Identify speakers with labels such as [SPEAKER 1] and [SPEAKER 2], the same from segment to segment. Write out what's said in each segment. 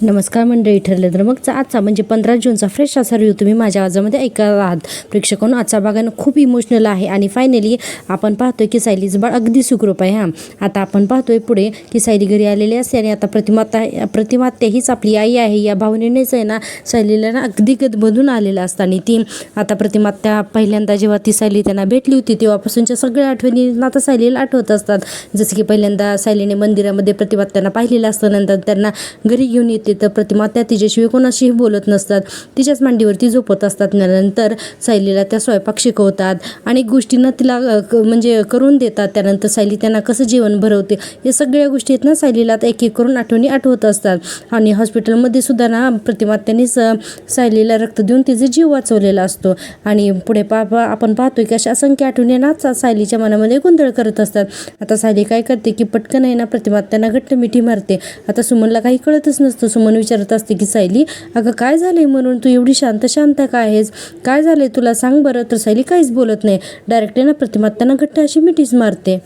[SPEAKER 1] नमस्कार मंडळी, ठरलं तर मग आजचा म्हणजे 15 जूनचा फ्रेश असा रिव्ह्यू तुम्ही माझ्या आवाजामध्ये ऐकत आहात. प्रेक्षकांनो, आजचा भागानं खूप इमोशनल आहे आणि फायनली आपण पाहतोय की सायलीचं बाळ अगदी सुखरूप आहे. आता आपण पाहतोय पुढे की सायली घरी आलेली असते आणि आता प्रतिमात्या हीच आपली आई आहे या भावनेनेच आहे ना सायलीला ना अगदी गदबदून आलेलं असतं. आणि ती आता प्रतिमात्या पहिल्यांदा जेव्हा ती सायली त्यांना भेटली होती तेव्हापासूनच्या सगळ्या आठवणी आता सायलीला आठवत असतात. जसं की पहिल्यांदा सायलीने मंदिरामध्ये प्रतिमात्यांना पाहिलेलं असतं, नंतर त्यांना घरी घेऊन येते तर प्रतिमात्या तिच्याशिवाय कोणाशीही बोलत नसतात, तिच्याच मांडीवरती झोपत असतात. नंतर सायलीला त्या स्वयंपाक शिकवतात आणि गोष्टींना तिला म्हणजे करून देतात. त्यानंतर सायली त्यांना कसं जेवण भरवते या सगळ्या गोष्टी आहेत ना सायलीला एक एक करून आठवणी आठवत असतात. आणि हॉस्पिटलमध्ये सुद्धा ना प्रतिमात्यानेच सायलीला रक्त देऊन तिचा जीव वाचवलेला असतो. आणि पुढे आपण पाहतोय की अशा असंख्य आठवणी ना सायलीच्या मनामध्ये गोंधळ करत असतात. आता सायली काय करते की पटकन आहे ना प्रतिमात्यांना घट्ट मिठी मारते. आता सुमनला काही कळतच नसतं. सुमन विचारत असते की सायली, अगं काय झालंय म्हणून तू एवढी शांत काय आहेस, काय झालंय तुला सांग बरं. तर सायली काहीच बोलत नाही, डायरेक्ट ना प्रतिमात्यांना घट्ट अशी मिठीच मारते.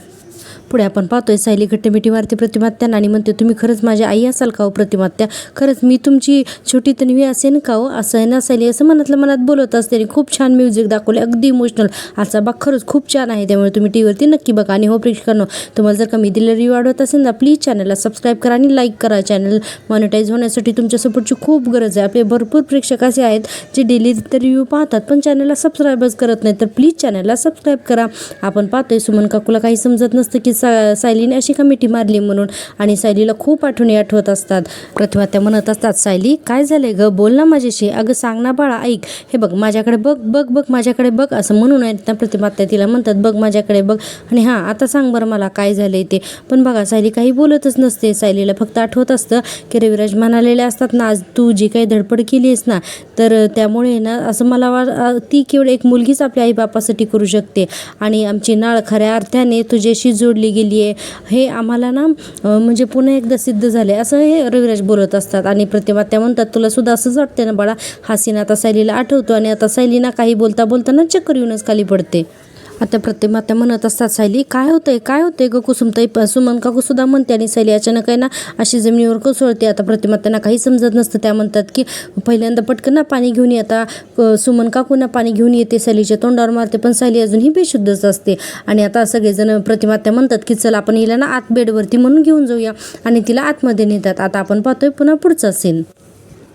[SPEAKER 1] पुढे आपण पाहतोय सायली घट्ट मिठी मारते प्रतिमात्यांना आणि म्हणते, तुम्ही खरंच माझी आई असाल का हो प्रतिमात्या, खरंच मी तुमची छोटी तन्वी असेन का हो. असं आहे ना सायली असं मनात बोलत असते. आणि खूप छान म्युझिक दाखवले, अगदी इमोशनल. आजचा भाग खरंच खूप छान आहे, त्यामुळे तुम्ही टीव्हीवरती नक्की बघा. आणि हो प्रेक्षकांनो, तुम्हाला जर का मी दिलेला रिव्ह्यू आवडत असेल ना प्लीज चॅनलला सबस्क्राईब करा आणि लाईक करा. चॅनल मॉनिटाईज होण्यासाठी तुमच्या सपोर्टची खूप गरज आहे. आपले भरपूर प्रेक्षक असे आहेत जे डेली रिव्ह्यू पाहतात पण चॅनलला सबस्क्राईबच करत नाही, तर प्लीज चॅनलला सबस्क्राईब करा. आपण पाहतोय सुमन काकूला काही समजत नसतं की सायलीने अशी का मिठी मारली म्हणून, आणि सायलीला खूप आठवणी आठवत असतात. प्रतिमात्या म्हणत असतात, सायली काय झालंय ग, बोल ना माझ्याशी, अगं सांग ना बाळा, ऐक, हे बघ माझ्याकडे बघ बघ बघ माझ्याकडे बघ असं म्हणून आहेत ना प्रतिमात्या तिला म्हणतात बघ माझ्याकडे बघ आणि हां आता सांग बरं मला काय झालंय ते. पण बघा सायली काही बोलतच नसते. सायलीला फक्त आठवत असतं की रविराज म्हणालेले असतात ना, आज तू जी काही धडपड केली आहेस ना तर त्यामुळे ना असं मला ती केवळ एक मुलगीच आपल्या आईबापासाठी करू शकते आणि आमची नाळ खऱ्या अर्थाने तुझ्याशी जोडली गेली आहे, हे आम्हाला ना म्हणजे पुन्हा एकदा सिद्ध झाले असं हे रविराज बोलत असतात. आणि प्रतिमात्या म्हणतात, तुला सुद्धा असंच वाटते ना बाळा. हा सीन आता सायलीला आठवतो आणि आता सायलीना काही बोलताना चक्कर येऊनच खाली पडते. आता प्रतिमात्या म्हणत असतात, सायली काय होतंय ग कुसुमताई. सुमन काकू सुद्धा म्हणते आणि सायली अचानक आहे ना अशी जमिनीवर कोसळते. आता प्रतिमात्यांना काही समजत नसतं. त्या म्हणतात की पहिल्यांदा पटकन ना पाणी घेऊन ये. आता सुमन काकूंना पाणी घेऊन येते, सायलीच्या तोंडावर मारते पण सायली अजूनही बेशुद्धच असते. आणि आता सगळेजण प्रतिमात्या म्हणतात की चल आपण हिला ना आत बेडवरती म्हणून घेऊन जाऊया आणि तिला आतमध्ये नेतात. आता आपण पाहतोय पुन्हा पुढचा सीन.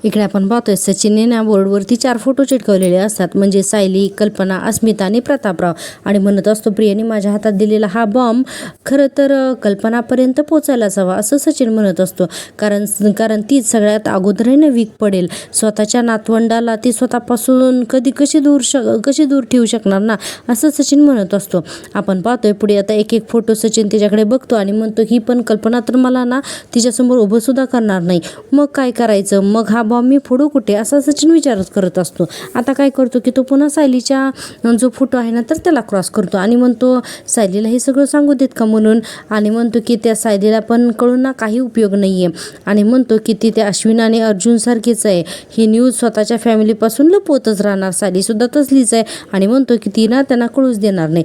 [SPEAKER 1] इकडे आपण पाहतोय सचिनने ना बोर्डवरती 4 फोटो चिटकवलेले असतात, म्हणजे सायली, कल्पना, अस्मिता आणि प्रतापराव. आणि म्हणत असतो, प्रियाने माझ्या हातात दिलेला हा बॉम्ब खरं तर कल्पनापर्यंत पोचायलाच हवा असं सचिन म्हणत असतो. कारण तीच सगळ्यात अगोदर आहे ना वीक पडेल. स्वतःच्या नातवंडाला ती स्वतःपासून कशी दूर ठेवू शकणार ना असं सचिन म्हणत असतो. आपण पाहतोय पुढे आता एक एक फोटो सचिन तिच्याकडे बघतो आणि म्हणतो, ही पण कल्पना तर मला ना तिच्यासमोर उभं सुद्धा करणार नाही, मग काय करायचं, मग हा बॉम्ब मी फोडू कुठे असा सचिन विचारच करत असतो. आता काय करतो की तो पुन्हा सायलीच्या जो फोटो आहे ना तर त्याला क्रॉस करतो आणि म्हणतो सायलीला हे सगळं सांगू देत का म्हणून. आणि म्हणतो की त्या सायलीला पण कळून ना काही उपयोग नाही आहे. आणि म्हणतो की ती त्या अश्विन आणि अर्जुन सारखीच आहे, ही न्यूज स्वतःच्या फॅमिलीपासून लपवतच राहणार, सायलीसुद्धा तसलीच आहे. आणि म्हणतो की ती ना त्यांना कळूच देणार नाही.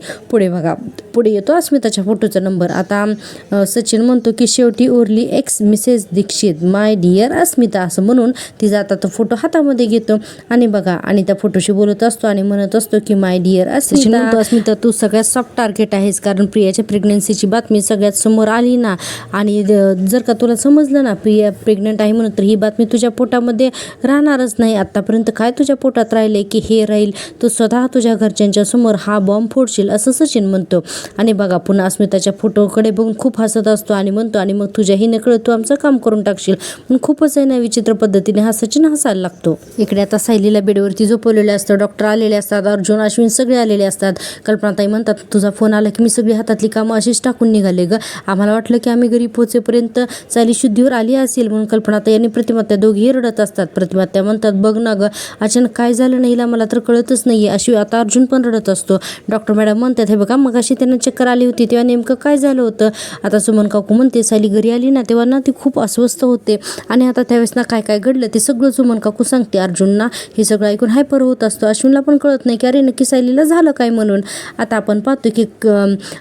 [SPEAKER 1] पुढे येतो अस्मिताच्या फोटोचा नंबर. आता सचिन म्हणतो की शेवटी उरली X Mrs Dikshit, my dear Asmita असं म्हणून तिचा आता तो फोटो हातामध्ये घेतो आणि बघा आणि त्या फोटोशी बोलत असतो आणि म्हणत असतो की माय डिअर अस्मिता, तू सगळ्यात सॉफ्ट टार्गेट आहेस, कारण प्रियाच्या प्रेग्नन्सीची बातमी सगळ्यात समोर आली ना आणि जर का तुला समजलं ना प्रिया प्रेग्नंट आहे म्हणून तर ही बातमी तुझ्या पोटामध्ये राहणारच नाही. आतापर्यंत काय तुझ्या पोटात राहिले की हे राहील, तू स्वतः तुझ्या घरच्यांच्या समोर हा बॉम्ब फोडशील असं सचिन म्हणतो. आणि बघा पुन्हा अस्मिताच्या फोटोकडे बघून खूप हसत असतो आणि म्हणतो, आणि मग तुझ्याही नकळत तू आमचं काम करून टाकशील. पण खूपच आहे ना विचित्र पद्धतीने हा सचिन हसायला लागतो. इकडे आता सायलीला बेडवरती झोपवलेले असतं, डॉक्टर आलेले असतात, अर्जुन अश्विन सगळे आलेले असतात. कल्पनाताई म्हणतात, तुझा फोन आला की मी सगळी हातातली कामं अशीच टाकून निघाले ग, आम्हाला वाटलं की आम्ही घरी पोहोचेपर्यंत सायली शुद्धीवर आली असेल म्हणून. कल्पनाताई आणि प्रतिमात्या दोघेही रडत असतात. प्रतिमात्या म्हणतात, बघ ना ग अचानक काय झालं नाही मला तर कळतच नाहीये. अशी आता अर्जुन पण रडत असतो. डॉक्टर मॅडम म्हणतात, हे बघा मग अशी त्यांना चक्कर आली होती तेव्हा नेमकं काय झालं होतं. आता सुमन काकू म्हणते, सायली घरी आली ना तेव्हा ना ती खूप अस्वस्थ होते आणि आता त्यावेळेस ना काय घडलं ते सगळं सुमन काकू सांगते अर्जुनला. हे सगळं ऐकून हायपर होत असतो. अश्विनला पण कळत नाही की अरे नक्की सायलीला झालं काय म्हणून. आता आपण पाहतो की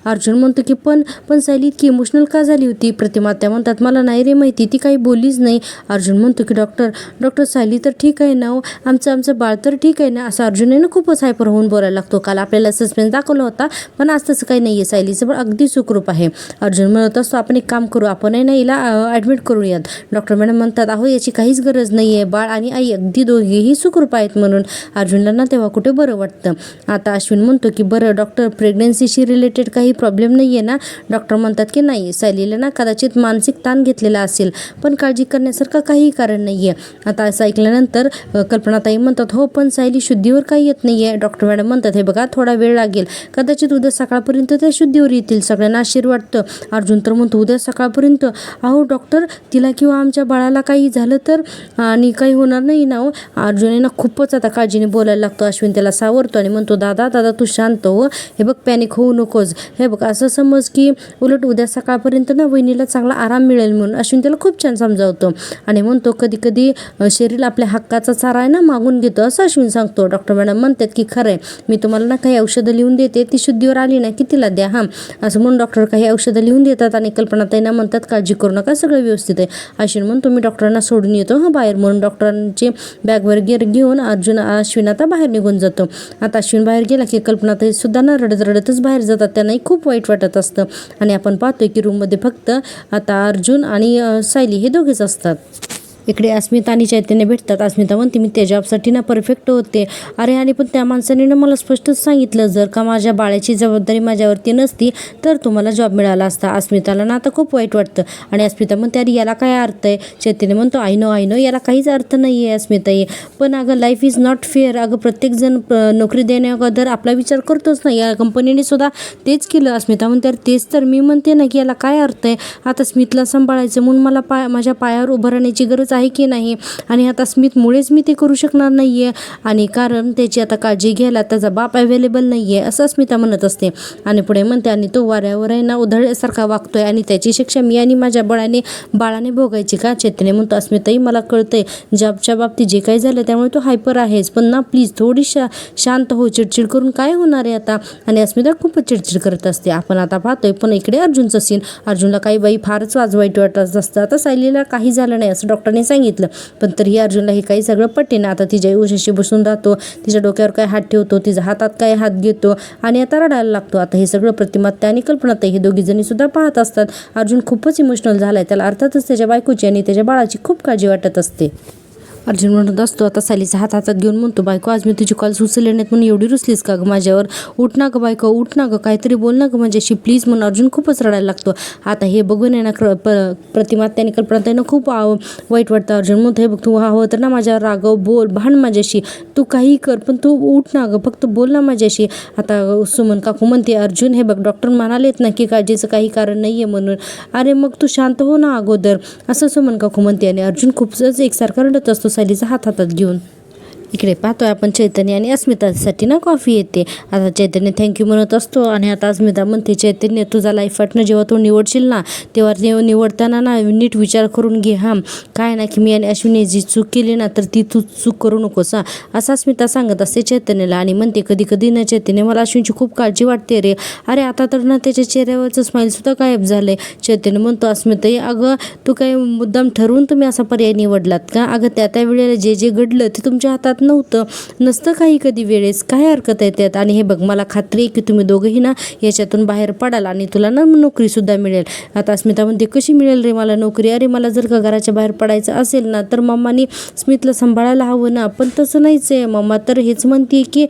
[SPEAKER 1] अर्जुन म्हणतो की पण सायली इतकी इमोशनल का झाली होती. प्रतिमा त्या म्हणतात मला नाही रे माहिती, ती काही बोललीच नाही. अर्जुन म्हणतो की डॉक्टर सायली तर ठीक आहे ना, आमचं बाळ तर ठीक आहे ना. असं अर्जुन ना खूपच हायपर होऊन बोलायला लागतो. काल आपल्याला सस्पेन्स दाखवला होता पण आज तसं काही नाही आहे. सायलीचं बाळ अगदी सुखरूप आहे. अर्जुन म्हणत असतो आपण एक काम करू, आपण आहे ना हिला ॲडमिट करूयात. डॉक्टर मॅडम म्हणतात अहो याची काहीच गरज नाही आहे, बाळ आणि आई अगदी दोघेही सुखरूप आहेत म्हणून. अर्जुनला ना तेव्हा कुठे बरं वाटतं. आता अश्विन म्हणतो की बरं डॉक्टर प्रेग्नन्सीशी रिलेटेड काही प्रॉब्लेम नाही आहे ना. डॉक्टर म्हणतात की नाही, सायलीला ना कदाचित मानसिक ताण घेतलेला असेल पण काळजी करण्यासारखं काहीही कारण नाही आहे. आता असं ऐकल्यानंतर कल्पनाताई म्हणतात हो पण सायली शुद्धीवर काही येत नाही आहे. डॉक्टर मॅडम म्हणतात हे बघा थोडा वेळ लागेल, कदाचित उद्या सकाळपर्यंत त्या शुद्धीवर येतील. सगळ्यांना आश्चर्य वाटतं. अर्जुन तर म्हणतो उद्या सकाळपर्यंत. अहो डॉक्टर तिला किंवा आमच्या बाळाला काही झालं तर आणि काही होणार नाही ना हो. अर्जुन खूपच आता काळजीने बोलायला लागतो. अश्विन त्याला सावरतो आणि म्हणतो दादा तू शांत हो, हे बघ पॅनिक होऊ नकोस. हे बघ असं समज की उलट उद्या सकाळपर्यंत ना वहिनीला चांगला आराम मिळेल म्हणून. अश्विन त्याला खूप छान समजावतो आणि म्हणतो कधी कधी शरीर आपल्या हक्काचा चारा आहे ना मागून घेतो असं अश्विन सांगतो. डॉक्टर मॅडम म्हणतात की खरं आहे, मी तुम्हाला ना काही औषधं लिहून देते, ती शुद्धीवर आली ना की तिला द्या हां. असं म्हणून डॉक्टर काही औषधं लिहून देतात आणि कल्पनाताईंना म्हणतात काळजी करू नका, सगळं व्यवस्थित आहे. अश्विन म्हणतो मी डॉक्टरांना सोडून येतो हां बाहेर म्हणून. डॉक्टरांची बॅग वगैरे घेऊन अश्विन आता बाहेर निघून जातो. आता अश्विन बाहेर गेला की कल्पनाताई सुद्धा ना रडतच बाहेर जातात. त्यांनाही खूप वाईट वाटत असतं आणि आपण पाहतोय की रूममध्ये फक्त आता अर्जुन आणि सायली हे दोघेच असतात. इकडे अस्मिता आणि चैतन्य भेटतात. अस्मिता म्हणते मी त्या जॉबसाठी ना परफेक्ट होते. अरे आणि पण त्या माणसाने ना मला स्पष्टच सांगितलं जर का माझ्या बाळाची जबाबदारी माझ्यावरती नसती तर तुम्हाला जॉब मिळाला असता. अस्मिताला ना आता खूप वाईट वाटतं आणि अस्मिता म्हणते अरे याला काय अर्थ आहे. चैतन्य म्हणतो आय नो याला काहीच अर्थ नाही आहे अस्मिताई. पण अगं लाईफ इज नॉट फेअर. अगं प्रत्येकजण नोकरी देण्याअगोदर आपला विचार करतोच ना. या कंपनीने सुद्धा तेच केलं. अस्मिता म्हणते अरे तेच तर मी म्हणते ना की याला काय अर्थ आहे. आता स्मितला सांभाळायचं म्हणून मला माझ्या पायावर उभं राहण्याची गरज आहे की नाही. आणि आता स्मितमुळेच मी ते करू शकणार नाही आहे आणि कारण त्याची आता काळजी घ्यायला त्याचा बाप अवेलेबल नाही आहे असं स्मिता म्हणत असते. आणि पुढे म्हणते आणि तो वाऱ्यावर आहे ना उधळल्यासारखा वागतोय आणि त्याची शिक्षा मी आणि माझ्या बाळाने भोगायची का. चैतन्य म्हणतो अस्मिताई मला कळतंय जॉबच्या बाबतीत जे काही झालं त्यामुळे तो हायपर आहेच पण ना प्लीज थोडी शांत हो. चिडचिड करून काय होणार आहे आता. आणि अस्मिता खूपच चिडचिड करत असते. आपण आता पाहतोय पण इकडे अर्जुनचं सीन. अर्जुनला काही बाई फारच वाईट वाटत असतं. आता सायलीला काही झालं नाही असं डॉक्टरने सांगितलं पण तरीही अर्जुनला हे काही सगळं पटेना. आता तिच्या उशीशी बसून राहतो, तिच्या डोक्यावर काय हात ठेवतो, तिच्या हातात काय हात घेतो आणि आता रडायला लागतो. आता हे सगळं प्रतिमात्या आणि कल्पनाताई हे दोघी जणी सुद्धा पाहत असतात. अर्जुन खूपच इमोशनल झालाय. त्याला अर्थातच त्याच्या बायकोची आणि त्याच्या बाळाची खूप काळजी वाटत असते. अर्जुन म्हणत असतो आता सायलीचा हातात घेऊन म्हणतो बायको आज मी तुझी कॉल उचलले नाहीत म्हणून एवढी रुसलीस का गं माझ्यावर. उठ ना गं बायको, उठ ना गं, काहीतरी बोल ना गं माझ्याशी प्लीज म्हणून अर्जुन खूपच रडायला लागतो. आता हे बघून आहे ना प्रतिमात्या आणि कल्पनाताईंना खूप वाईट वाटतं. अर्जुन म्हणतो हे बघ तू हवं तर ना माझ्यावर रागव, बोल, भांड माझ्याशी, तू काही कर पण तू उठ ना गं, फक्त बोल ना माझ्याशी. आता सुमन काकू म्हणते अर्जुन हे बघ डॉक्टर म्हणालेत ना की काळजीचं काही कारण नाही आहे म्हणून. अरे मग तू शांत हो ना अगोदर असं सुमन काकू म्हणते आणि अर्जुन खूपच एकसारखा रडत असतो सायलीचा हातात घेऊन. इकडे पाहतोय आपण चैतन्य आणि अस्मितासाठी ना कॉफी येते. आता चैतन्य थँक्यू म्हणत असतो आणि आता अस्मिता म्हणते चैतन्य तुझा लाईफ पार्टनर जेव्हा तू निवडशील ना तेव्हा निवडताना ना नीट विचार करून घे हां. काय ना की मी आणि अश्विनी जी चूक केली ना तर ती तू चूक करू नकोस हां असं अस्मिता सांगत असते चैतन्यला. आणि म्हणते कधी कधी ना चैतन्य मला अश्विनीची खूप काळजी वाटते रे. अरे आता तर ना त्याच्या चेहऱ्यावरचं स्माईलसुद्धा गायब झालंय. चैतन्य म्हणतो अस्मिताई अगं तू काय मुद्दाम ठरवून तुम्ही असा पर्याय निवडलात का. अगं त्या वेळेला जे घडलं ते तुमच्या हातात नसतं काही कधी वेळेस काय हरकत आहे त्यात. आणि हे बघ मला खात्री आहे की तुम्ही दोघंही ना याच्यातून बाहेर पडाल आणि तुला ना नोकरी सुद्धा मिळेल. आता अस्मिता म्हणते कशी मिळेल रे मला नोकरी. अरे मला जर का घराच्या बाहेर पडायचं असेल ना तर मम्मानी स्मितला सांभाळायला हवं ना. पण तसं नाहीच आहे. मम्मा तर हेच म्हणते की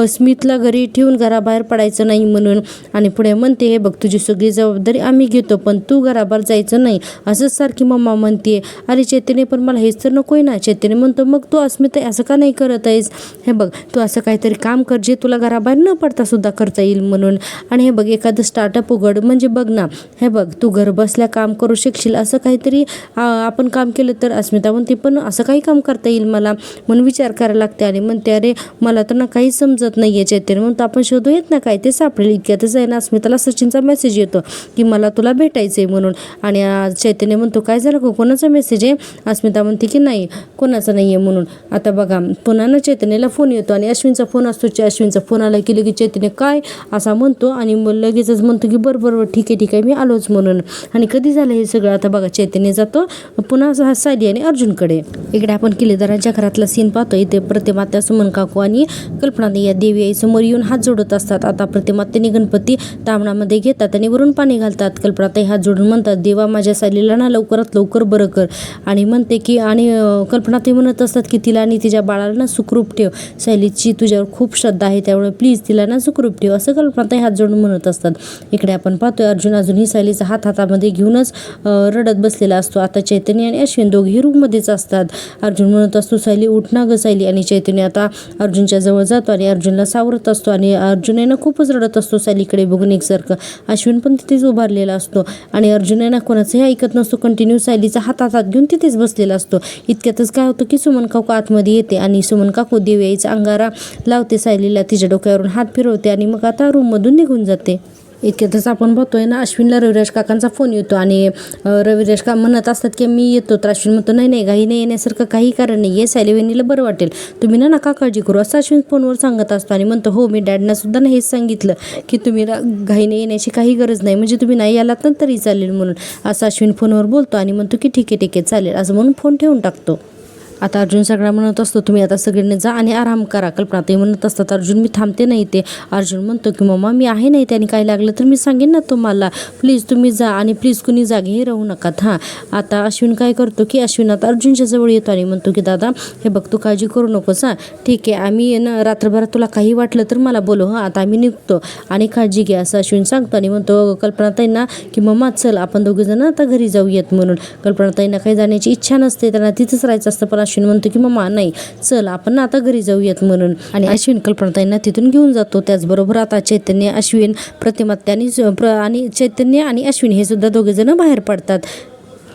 [SPEAKER 1] स्मितला घरी ठेवून घराबाहेर पडायचं नाही म्हणून. आणि पुढे म्हणते हे बघ तुझी सगळी जबाबदारी आम्ही घेतो पण तू घराबाहेर जायचं नाही असंच सारखी मम्मा म्हणते. अरे चैतन्य पण मला हेच तर नको आहे ना. चैतन्य म्हणतो मग तू अस्मिता असं का नाही करत आहेस? हे बघ तू असं काहीतरी काम कर जे तुला घराबाहेर न पडता सुद्धा करता येईल म्हणून. आणि हे बघ एखादं स्टार्टअप उघड, म्हणजे बघ ना, हे बघ तू घर बसल्या काम करू शकशील असं काहीतरी आपण काम केलं तर. अस्मिता म्हणते पण असं काही काम करता येईल मला, म्हणून विचार करायला लागते. आणि म्हणते अरे मला तर ना काही समजत नाही आहे चैतन्य. म्हणून आपण शोधू येत ना काय ते सापडेल. इतक्यातच आहे ना अस्मिताला सचिनचा मेसेज येतो की मला तुला भेटायचं आहे म्हणून. आणि चैतन्य म्हणतो काय झालं गं, कोणाचा मेसेज आहे? अस्मिता म्हणते की नाही कोणाचा नाही आहे म्हणून. आता बघा पुन्हा ना चैतन्याला फोन येतो आणि अश्विनचा फोन असतो. अश्विनचा फोन आला की लगेच चैतन्य काय असा म्हणतो आणि मग लगेचच म्हणतो की बरं ठीक आहे मी आलोच म्हणून. आणि कधी झालं हे सगळं? आता बघा चैतन्य जातो पुन्हा सायली आणि अर्जुनकडे. इकडे आपण किल्लेदारांच्या घरातला सीन पाहतो. इथे प्रतिमात्या, सुमन काकू आणि कल्पनाताई या देवी आई समोर येऊन हात जोडत असतात. आता प्रतिमात्याने गणपती तामणामध्ये घेतात आणि वरून पाणी घालतात. कल्पनाताई हात जोडून म्हणतात देवा माझ्या सायलीला ना लवकरात लवकर बरं कर. आणि म्हणते की आणि कल्पनाताई म्हणत असतात की तिला आणि तिच्या बाळाला ना सुखरूप ठेव. सायलीची तुझ्यावर खूप श्रद्धा आहे त्यामुळे प्लीज तिला ना सुखरूप ठेव असं कल्पनाताई हात जोडून म्हणत असतात. इकडे आपण पाहतोय अर्जुन अजूनही सायलीचा हातामध्ये घेऊनच रडत बसलेला असतो. आता चैतन्य आणि अश्विन दोघेही रूममध्येच असतात. अर्जुन म्हणत असतो सायली उठ ना गं सायली. आणि चैतन्य आता अर्जुनच्या जवळ जातो आणि अर्जुनला सावरत असतो. आणि अर्जुन खूपच रडत असतो सायलीकडे बघून एकसारखं. अश्विन पण तिथेच उभारलेला असतो आणि अर्जुन कोणाचंही ऐकत नसतो. कंटिन्यू सायलीचा हातात घेऊन तिथेच बसलेला असतो. इतक्यातच काय होतं की सुमन काकू आतमध्ये येते आणि सुमन काकू देवी आईचा अंगारा लावते सायलीला, तिच्या डोक्यावरून हात फिरवते आणि मग आता रूममधून निघून जाते. इतक्यातच आपण बघतोय ना अश्विनला रविराज काकांचा फोन येतो आणि रविराज का म्हणत असतात की मी येतो. तर अश्विन म्हणतो नाही घाई नाही येण्यासारखं काही कारण नाही आहे, सायली वहिनीला बरं वाटेल, तुम्ही ना नका काळजी करू असं अश्विन फोनवर सांगत असतो. आणि म्हणतो हो मी डॅडना सुद्धा ना हेच सांगितलं की तुम्ही घाईने येण्याची काही गरज नाही, म्हणजे तुम्ही नाही आलात ना तरी चालेल म्हणून असं अश्विन फोनवर बोलतो. आणि म्हणतो की ठीक आहे चालेल असं म्हणून फोन ठेवून टाकतो. आता अर्जुन सगळा म्हणत असतो तुम्ही आता सगळ्यांनी जा आणि आराम करा. कल्पनाताई म्हणत असतात अर्जुन मी थांबते नाही ते. अर्जुन म्हणतो की मम्मा मी आहे नाही त्याने काय लागलं तर मी सांगेन ना तुम्हाला, प्लीज तुम्ही जा आणि प्लीज कुणी जागेही राहू नकात. आता अश्विन काय करतो की अश्विन आता अर्जुनच्या जवळ येतो आणि म्हणतो की दादा हे बघ तू काळजी करू नकोस. ठीक आहे आम्ही ना रात्रभरात तुला काही वाटलं तर मला बोलव. आता आम्ही निघतो आणि काळजी घ्या असं अश्विन सांगतो. आणि म्हणतो कल्पनाताईंना की मम्मा चल आपण दोघेजण आता घरी जाऊयात म्हणून. कल्पनाताईंना काही जाण्याची इच्छा नसते, त्यांना तिथंच राहायचं असतं. पण अश्विन म्हणतो की मम्मा नाही चल आपण आता घरी जाऊयात म्हणून. आणि अश्विन कल्पनाताईंना तिथून घेऊन जातो. त्याचबरोबर आता चैतन्य, अश्विन, प्रतिमात्या आणि चैतन्य आणि अश्विन हे सुद्धा दोघेजण बाहेर पडतात.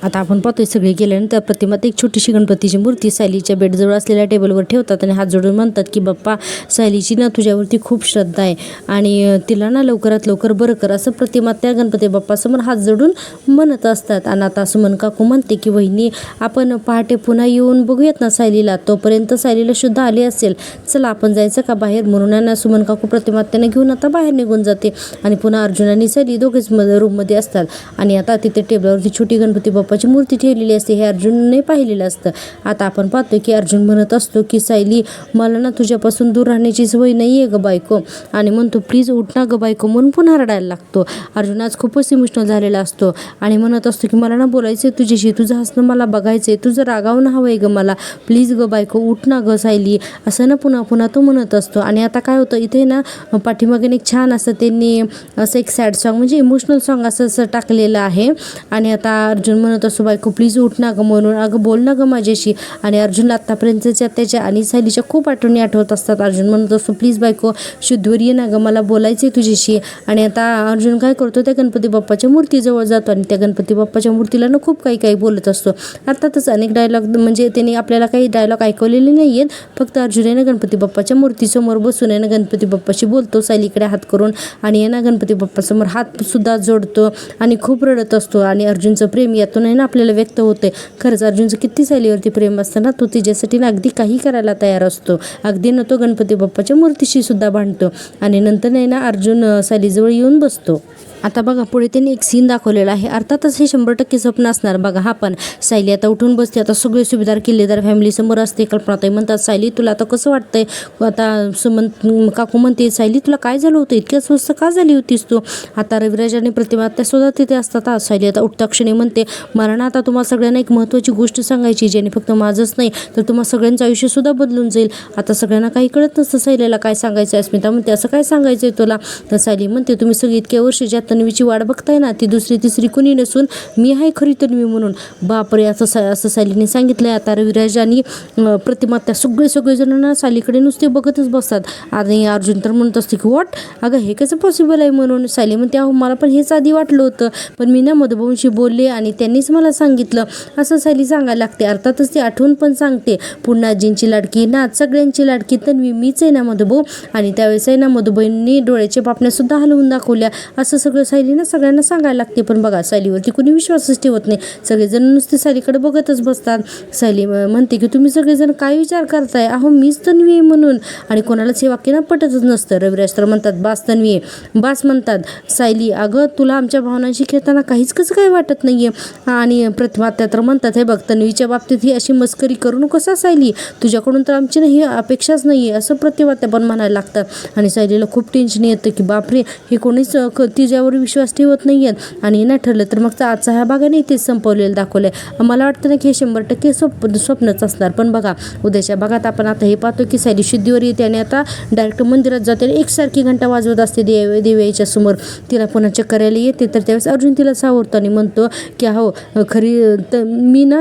[SPEAKER 1] आता आपण पाहतोय सगळे गेल्यानंतर प्रतिमात एक छोटीशी गणपतीची मूर्ती सायलीच्या बेडजवळ असलेल्या टेबलवर ठेवतात आणि हात जोडून म्हणतात की बाप्पा सायलीची ना तुझ्यावरती खूप श्रद्धा आहे आणि तिला ना लवकरात लवकर बरं कर असं प्रतिमा त्या गणपती बाप्पासमोर हात जोडून म्हणत असतात. आणि आता सुमन काकू म्हणते की वहिनी आपण पहाटे पुन्हा येऊन बघूयात ना सायलीला, तोपर्यंत सायलीला शुद्ध आली असेल, चला आपण जायचं का बाहेर म्हणून ना सुमन काकू प्रतिमात्याने घेऊन आता बाहेर निघून जाते. आणि पुन्हा अर्जुन आणि सायली दोघेच रूममध्ये असतात. आणि आता तिथे टेबलवरती छोटी गणपती बाप्पाची मूर्ती ठेवलेली असते, हे अर्जुनने पाहिलेलं असतं. आता आपण पाहतो की अर्जुन म्हणत असतो की सायली मला ना तुझ्यापासून दूर राहण्याची सवय नाही आहे ग बायको. आणि म्हणतो प्लीज उठ ना ग बायको म्हणून पुन्हा रडायला लागतो. अर्जुन आज खूपच इमोशनल झालेला असतो आणि म्हणत असतो की मला ना बोलायचं आहे तुझ्याशी, तुझं हसणं मला बघायचं आहे, तुझं रागावणं हवं आहे ग मला, प्लीज ग बायको उठ ना ग सायली असं ना पुन्हा तो म्हणत असतो. आणि आता काय होतं इथे ना पाठीमागे एक छान असं त्यांनी असं एक सॅड सॉन्ग म्हणजे इमोशनल सॉन्ग असं टाकलेलं आहे. आणि आता अर्जुन म्हणत असतो बायको प्लीज उठ ना ग म्हणून, अगं बोल ना ग माझ्याशी. आणि अर्जुनला आत्तापर्यंतच्या त्याच्या आणि सायलीच्या खूप आठवणी आठवत असतात. अर्जुन म्हणत असतो प्लीज बायको शुद्धवर ये ना ग, मला बोलायचं आहे तुझ्याशी. आणि आता अर्जुन काय करतो त्या गणपती बाप्पाच्या मूर्तीजवळ जातो आणि त्या गणपती बाप्पाच्या मूर्तीला ना खूप काही बोलत असतो. अर्थातच अनेक डायलॉग म्हणजे त्यांनी आपल्याला काही डायलॉग ऐकवलेले नाही आहेत, फक्त अर्जुन आहे ना गणपती बाप्पाच्या मूर्तीसमोर बसून आहे ना गणपती बाप्पाशी बोलतो सायलीकडे हात करून आणि आहे ना गणपती बाप्पासमोर हात सुद्धा जोडतो आणि खूप रडत असतो. आणि अर्जुनचं प्रेम यातून आहे ना आपल्याला व्यक्त होते. खरंच अर्जुनचं किती सायलीवरती प्रेम असताना तो तिच्यासाठी ना अगदी काही करायला तयार असतो, अगदी न तो गणपती बाप्पाच्या मूर्तीशी सुद्धा भांडतो. आणि नंतर नाही ना अर्जुन सायलीजवळ येऊन बसतो. आता बघा पुढे त्यांनी एक सीन दाखवलेला आहे. अर्थातच हे 100% स्वप्न असणार. बघा पण सायली आता उठून बसते. आता सगळे सुभेदार किल्लेदार फॅमिली समोर असते. कल्पनाताई म्हणतात सायली तुला आता कसं वाटतंय. आता सुमन काकू म्हणते सायली तुला काय झालं होतं, इतक्या स्वस्त का झाली होतीस तू. आता रविराज आणि प्रतिमा त्या सुद्धा तिथे असतात. सायली आता उठता क्षणी म्हणते मला ना आता तुम्हाला सगळ्यांना एक महत्त्वाची गोष्ट सांगायची, ज्याने फक्त माझंच नाही तर तुम्हाला सगळ्यांचं आयुष्य सुद्धा बदलून जाईल. आता सगळ्यांना काही कळत नसतं सायलीला काय सांगायचं. अस्मिता म्हणते असं काय सांगायचं आहे तुला. तर सायली म्हणते तुम्ही सगळी इतक्या वर्ष ज्यात तन्वीची वाट बघताय ना ती दुसरी तिसरी कुणी नसून मी आहे खरी तन्वी म्हणून. बापरे असं सायलीने सांगितलंय. आता रविराज आणि प्रतिमा त्या सगळेजण ना सायलीकडे नुसते बघतच बसतात. आणि अर्जुन तर म्हणत असते की व्हॉट, अगं हे कसं पॉसिबल आहे म्हणून. सायली म्हणते अहो मला पण हेच आधी वाटलं होतं, पण मी ना मधुभाऊंशी बोलले आणि त्यांनीच मला सांगितलं, असं सायली सांगायला लागते. अर्थातच ती आठवून पण सांगते, पुन्हा आजींची लाडकी ना सगळ्यांची लाडकी तन्वी मीच आहे ना मधुभाऊ. आणि त्यावेळेस आहे ना मधुबाईंनी डोळ्याच्या पापण्या सुद्धा हलवून दाखवल्या, असं सगळं सायली ना सगळ्यांना सांगायला लागते. पण बघा सायलीवरती कुणी विश्वासच ठेवत नाही. सगळेजण नुसते सायलीकडे बघतच बसतात. सायली म्हणते की तुम्ही सगळेजण काय विचार करताय, अहो मीच तन्वी आहे म्हणून. आणि कोणालाच हे वाक्य ना पटतच नसतं. रविराज तर म्हणतात बास तन्वी आहे, बास म्हणतात. सायली अगं तुला आमच्या भावनांशी खेळताना काहीच कसं काय वाटत नाहीये. आणि प्रतिमा त्या तर म्हणतात हे बघ तन्वीच्या बाबतीत ही अशी मस्करी करू नकोस सायली, तुझ्याकडून तर आमची नाही अपेक्षाच नाहीये, असं प्रतिमा त्या पण म्हणायला लागतात. आणि सायलीला खूप टेन्शन येतं की बापरे हे कोणीच तिच्यावर विश्वास ठेवत नाहीयेत. आणि नाही ठरलं तर मग आजचा ह्या भागाने इथेच संपवलेलं दाखवलंय. मला वाटतं ना की हे 100% स्वप्नच असणार. पण बघा उद्याच्या भागात आपण आता हे पाहतो की सायली शुद्धीवर येते आणि आता डायरेक्ट मंदिरात जाते. एकसारखी घंटा वाजवत असते देवाच्या समोर. तिला पुन्हा चक्कर यायला येते. तर त्यावेळेस अर्जुन तिला सावरतो आणि म्हणतो की हो खरी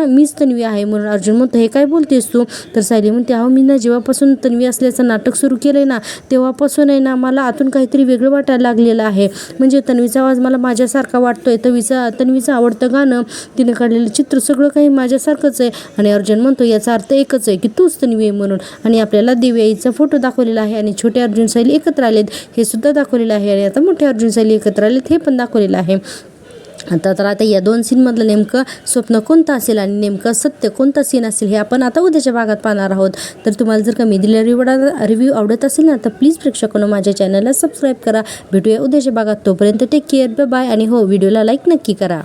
[SPEAKER 1] मीच तन्वी आहे म्हणून. अर्जुन म्हणतो हे काय बोलतेस तू. तर सायली म्हणते अहो मी ना जेव्हापासून तन्वी असल्याचं नाटक सुरू केलंय ना तेव्हापासून आहे ना मला आतून काहीतरी वेगळं वाटायला लागलेलं आहे. म्हणजे तन्वीचा आवाज मला माझ्यासारखा वाटतोय, तन्वीचं आवडतं गाणं, तिने काढलेलं चित्र सगळं काही माझ्यासारखंच आहे. आणि अर्जुन म्हणतो याचा अर्थ एकच आहे की तूच तन्वी आहे म्हणून. आणि आपल्याला देवी आईचा फोटो दाखवलेला आहे आणि छोटे अर्जुन सायली एकत्र आलेत हे सुद्धा दाखवलेलं आहे. आणि आता मोठे अर्जुन सायली एकत्र आलेत हे पण दाखवलेलं आहे. आता या 2 सीनमधलं नेमकं स्वप्न कोणतं असेल आणि नेमकं सत्य कोणता सीन असेल हे आपण आता उद्याच्या भागात पाहणार आहोत. तर तुम्हाला जर का मी दिलेला रिव्ह्यू आवडत असेल ना तर प्लीज प्रेक्षकांनो माझ्या चॅनलला सबस्क्राईब करा. भेटूया उद्याच्या भागात. तोपर्यंत टेक केअर, बाय. आणि हो व्हिडिओला लाईक नक्की करा.